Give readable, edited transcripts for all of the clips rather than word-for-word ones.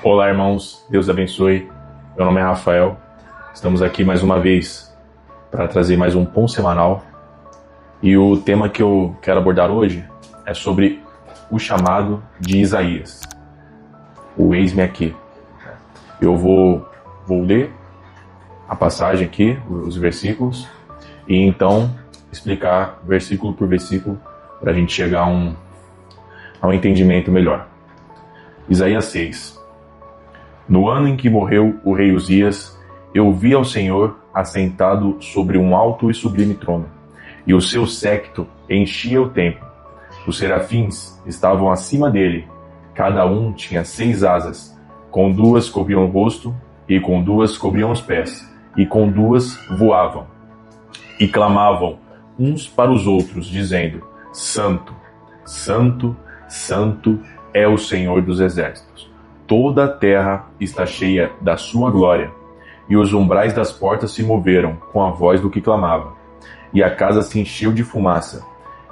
Olá, irmãos. Deus abençoe. Meu nome é Rafael. Estamos aqui mais uma vez para trazer mais um Pão Semanal. E o tema que eu quero abordar hoje é sobre o chamado de Isaías. O eis-me aqui. Eu vou ler a passagem aqui, os versículos, e então explicar versículo por versículo para a gente chegar a um entendimento melhor. Isaías 6. No ano em que morreu o rei Uzias, eu vi ao Senhor assentado sobre um alto e sublime trono, e o seu séquito enchia o templo. Os serafins estavam acima dele, cada um tinha 6 asas, com 2 cobriam o rosto, e com 2 cobriam os pés, e com 2 voavam, e clamavam uns para os outros, dizendo: Santo, Santo, Santo é o Senhor dos exércitos. Toda a terra está cheia da sua glória. E os umbrais das portas se moveram com a voz do que clamava, e a casa se encheu de fumaça.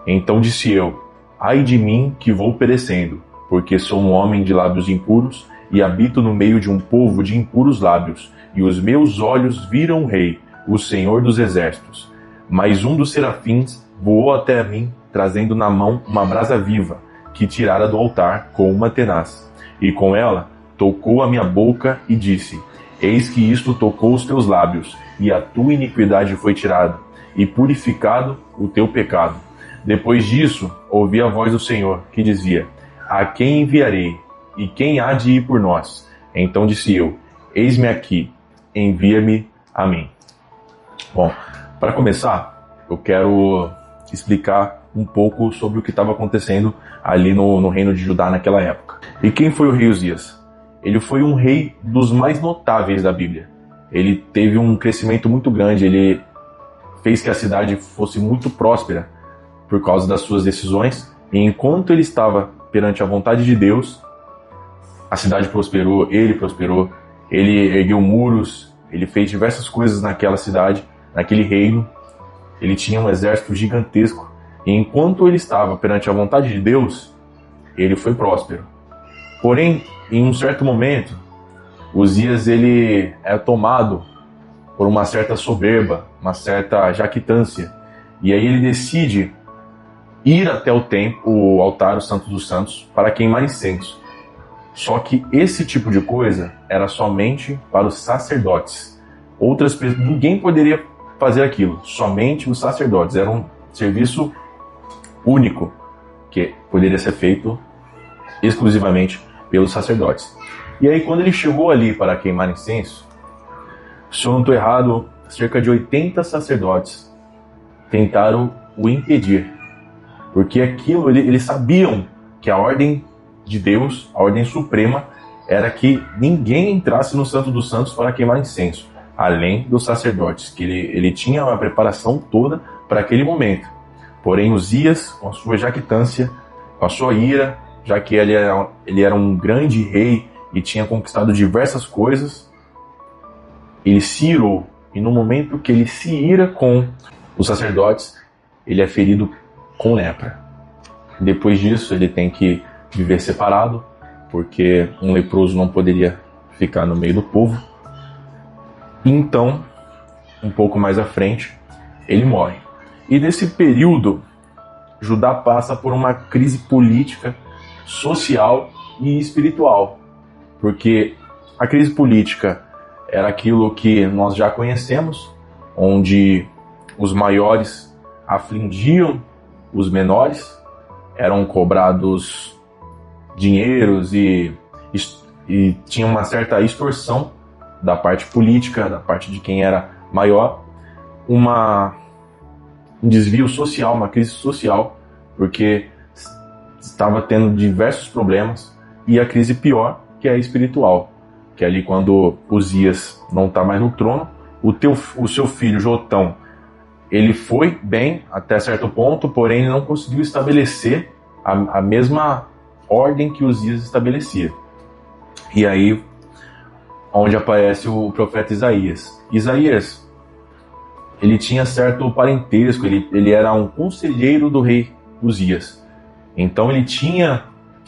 Então disse eu: ai de mim que vou perecendo, porque sou um homem de lábios impuros, e habito no meio de um povo de impuros lábios, e os meus olhos viram o Rei, o Senhor dos exércitos. Mas um dos serafins voou até mim, trazendo na mão uma brasa viva, que tirara do altar com uma tenaz. E com ela tocou a minha boca e disse: eis que isto tocou os teus lábios, e a tua iniquidade foi tirada, e purificado o teu pecado. Depois disso, ouvi a voz do Senhor, que dizia: a quem enviarei? E quem há de ir por nós? Então disse eu: eis-me aqui, envia-me a mim. Bom, para começar, eu quero explicar um pouco sobre o que estava acontecendo ali no reino de Judá naquela época. E quem foi o rei Uzias? Ele foi um rei dos mais notáveis da Bíblia. Ele teve um crescimento muito grande, ele fez que a cidade fosse muito próspera por causa das suas decisões. E enquanto ele estava perante a vontade de Deus, a cidade prosperou, ele ergueu muros, ele fez diversas coisas naquela cidade, naquele reino. Ele tinha um exército gigantesco. E enquanto ele estava perante a vontade de Deus, ele foi próspero. Porém, em um certo momento, Uzias ele é tomado por uma certa soberba, uma certa jactância. E aí ele decide ir até o templo, o altar, o Santo dos Santos, para queimar incenso. Só que esse tipo de coisa era somente para os sacerdotes. Outras pessoas, ninguém poderia fazer aquilo, somente os sacerdotes. Era um serviço único que poderia ser feito exclusivamente pelos sacerdotes. E aí, quando ele chegou ali para queimar incenso, se eu não estou errado, cerca de 80 sacerdotes tentaram o impedir, porque aquilo, eles sabiam que a ordem de Deus, a ordem suprema, era que ninguém entrasse no Santo dos Santos para queimar incenso, além dos sacerdotes, que ele tinha uma preparação toda para aquele momento. Porém, Uzias, com a sua jactância, com a sua ira, já que ele era um grande rei e tinha conquistado diversas coisas, ele se irou. E no momento que ele se ira com os sacerdotes, ele é ferido com lepra. Depois disso, ele tem que viver separado, porque um leproso não poderia ficar no meio do povo. Então, um pouco mais à frente, ele morre. E nesse período, Judá passa por uma crise política, social e espiritual. Porque a crise política era aquilo que nós já conhecemos, onde os maiores afligiam os menores, eram cobrados dinheiros e tinha uma certa extorsão da parte política, da parte de quem era maior, um desvio social, uma crise social, porque estava tendo diversos problemas, e a crise pior, que é a espiritual, que é ali quando Uzias não está mais no trono, o seu filho Jotão, ele foi bem até certo ponto, porém ele não conseguiu estabelecer a mesma ordem que Uzias estabelecia. E aí, onde aparece o profeta Isaías. Isaías, ele tinha certo parentesco, ele era um conselheiro do rei Uzias. Então ele tinha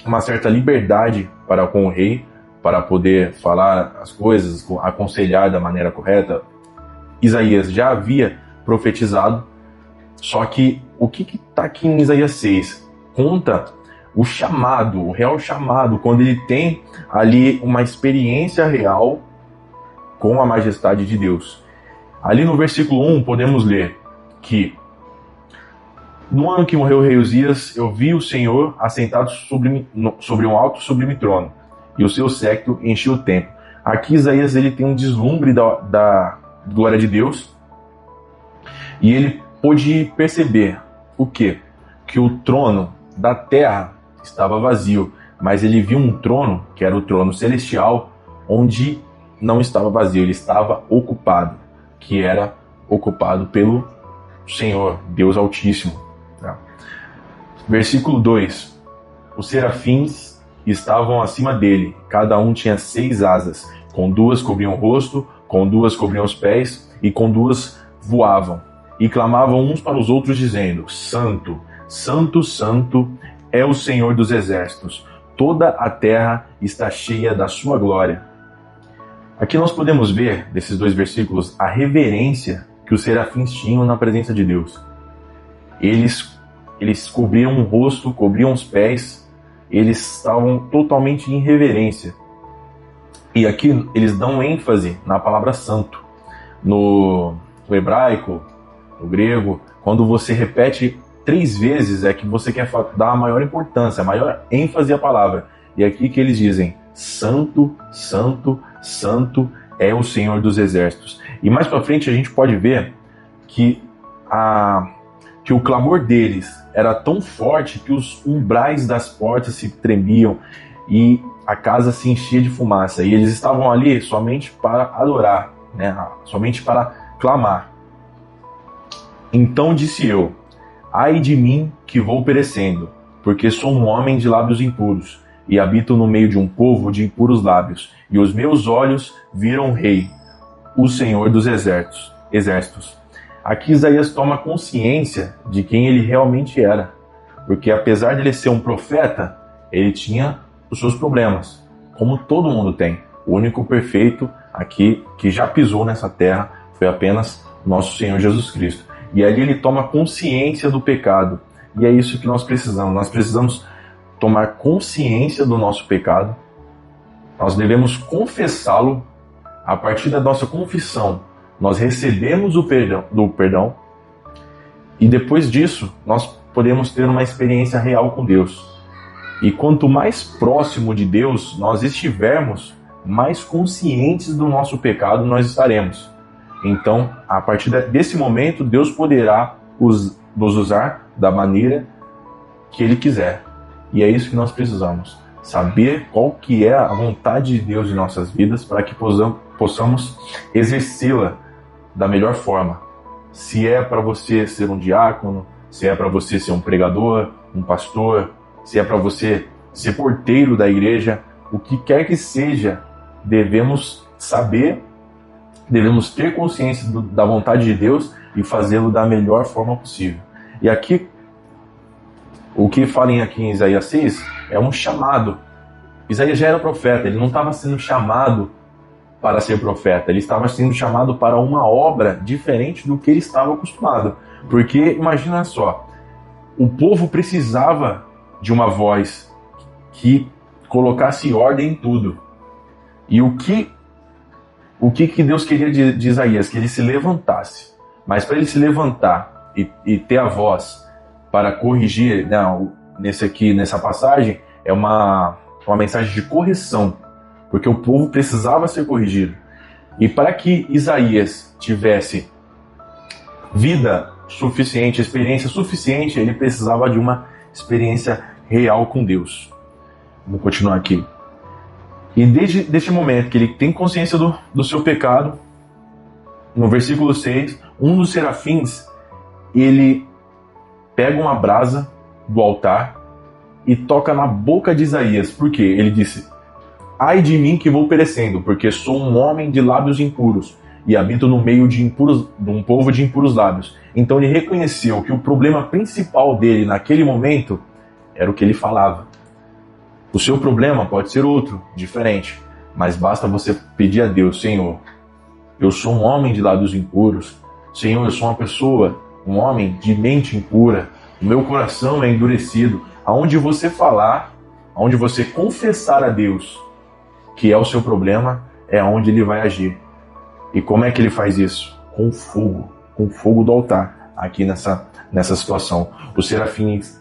uma certa liberdade para com o rei, para poder falar as coisas, aconselhar da maneira correta. Isaías já havia profetizado, só que o que está aqui em Isaías 6? Conta o chamado, o real chamado, quando ele tem ali uma experiência real com a majestade de Deus. Ali no versículo 1 podemos ler que no ano que morreu o rei Uzias, eu vi o Senhor assentado sobre um alto sublime trono, e o seu séquito enchia o templo. Aqui Isaías ele tem um deslumbre da glória de Deus, e ele pôde perceber o quê? Que o trono da terra estava vazio, mas ele viu um trono, que era o trono celestial, onde não estava vazio, ele estava ocupado, que era ocupado pelo Senhor, Deus Altíssimo. Versículo 2: os serafins estavam acima dele, cada um tinha 6 asas, com 2 cobriam o rosto, com 2 cobriam os pés, e com 2 voavam, e clamavam uns para os outros, dizendo: Santo, Santo, Santo é o Senhor dos exércitos, toda a terra está cheia da sua glória. Aqui nós podemos ver, desses 2 versículos, a reverência que os serafins tinham na presença de Deus. Eles cobriam o rosto, cobriam os pés, eles estavam totalmente em reverência. E aqui eles dão ênfase na palavra santo. No hebraico, no grego, quando você repete 3 vezes, é que você quer dar a maior importância, a maior ênfase à palavra. E aqui que eles dizem: Santo, Santo, Santo é o Senhor dos exércitos. E mais para frente a gente pode ver que o clamor deles era tão forte que os umbrais das portas se tremiam e a casa se enchia de fumaça. E eles estavam ali somente para adorar, né? Somente para clamar. Então disse eu: ai de mim que vou perecendo, porque sou um homem de lábios impuros, e habito no meio de um povo de impuros lábios, e os meus olhos viram o Rei, o Senhor dos exércitos. Aqui Isaías toma consciência de quem ele realmente era, porque apesar de ele ser um profeta, ele tinha os seus problemas, como todo mundo tem. O único perfeito aqui que já pisou nessa terra foi apenas nosso Senhor Jesus Cristo. E ali ele toma consciência do pecado, e é isso que nós precisamos tomar consciência do nosso pecado. Nós devemos confessá-lo. A partir da nossa confissão, nós recebemos o perdão, e depois disso, nós podemos ter uma experiência real com Deus. E quanto mais próximo de Deus nós estivermos, mais conscientes do nosso pecado nós estaremos. Então, a partir desse momento, Deus poderá nos usar da maneira que Ele quiser. E é isso que nós precisamos. Saber qual que é a vontade de Deus em nossas vidas para que possamos exercê-la da melhor forma. Se é para você ser um diácono, se é para você ser um pregador, um pastor, se é para você ser porteiro da igreja, o que quer que seja, devemos saber, devemos ter consciência da vontade de Deus e fazê-lo da melhor forma possível. E aqui, o que falam aqui em Isaías 6 é um chamado. Isaías já era profeta, ele não estava sendo chamado para ser profeta, ele estava sendo chamado para uma obra diferente do que ele estava acostumado. Porque, imagina só, o povo precisava de uma voz que colocasse ordem em tudo. E o que Deus queria de Isaías? Que ele se levantasse. Mas para ele se levantar e ter a voz para corrigir, nessa passagem, é uma mensagem de correção, porque o povo precisava ser corrigido. E para que Isaías tivesse vida suficiente, experiência suficiente, ele precisava de uma experiência real com Deus. Vamos continuar aqui. E desde momento que ele tem consciência do seu pecado, no versículo 6, um dos serafins, ele pega uma brasa do altar e toca na boca de Isaías. Por quê? Ele disse: ai de mim que vou perecendo, porque sou um homem de lábios impuros e habito no meio de um povo de impuros lábios. Então ele reconheceu que o problema principal dele naquele momento era o que ele falava. O seu problema pode ser outro, diferente, mas basta você pedir a Deus: Senhor, eu sou um homem de lábios impuros. Senhor, eu sou uma pessoa, um homem de mente impura. O meu coração é endurecido. Aonde você falar, aonde você confessar a Deus que é o seu problema, é onde Ele vai agir. E como é que Ele faz isso? Com fogo do altar, aqui nessa situação. Os serafins,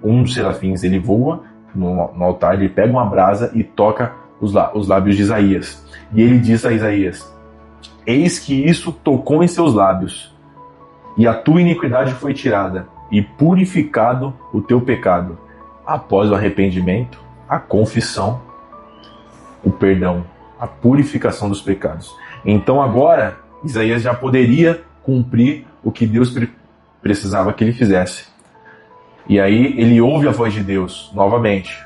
um dos serafins, ele voa no altar, ele pega uma brasa e toca os lábios de Isaías. E ele diz a Isaías: eis que isso tocou em seus lábios, e a tua iniquidade foi tirada, e purificado o teu pecado. Após o arrependimento, a confissão, o perdão, a purificação dos pecados. Então agora, Isaías já poderia cumprir o que Deus precisava que ele fizesse. E aí ele ouve a voz de Deus novamente.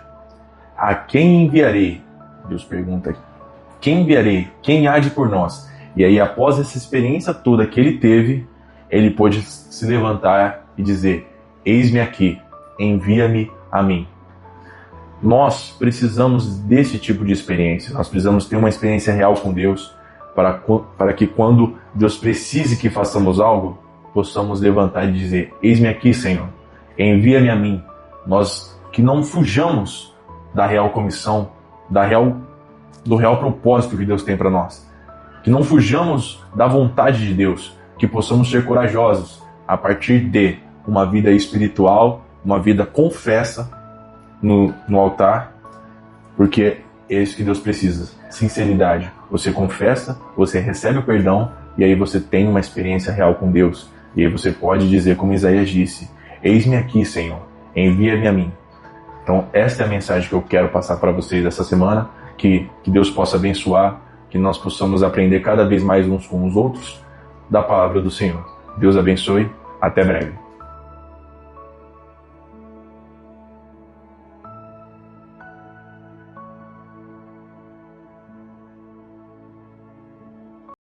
A quem enviarei? Deus pergunta: quem enviarei? Quem há de por nós? E aí, após essa experiência toda que ele teve, ele pôde se levantar e dizer: eis-me aqui, envia-me a mim. Nós precisamos desse tipo de experiência. Nós precisamos ter uma experiência real com Deus para que quando Deus precise que façamos algo, possamos levantar e dizer: eis-me aqui, Senhor, envia-me a mim. Nós que não fujamos da real comissão, do real propósito que Deus tem para nós. Que não fujamos da vontade de Deus, que possamos ser corajosos a partir de uma vida espiritual, uma vida confessa no altar, porque é isso que Deus precisa: sinceridade. Você confessa, você recebe o perdão, e aí você tem uma experiência real com Deus. E aí você pode dizer, como Isaías disse: eis-me aqui, Senhor, envia-me a mim. Então esta é a mensagem que eu quero passar para vocês essa semana, que Deus possa abençoar, que nós possamos aprender cada vez mais uns com os outros da palavra do Senhor. Deus abençoe, até breve.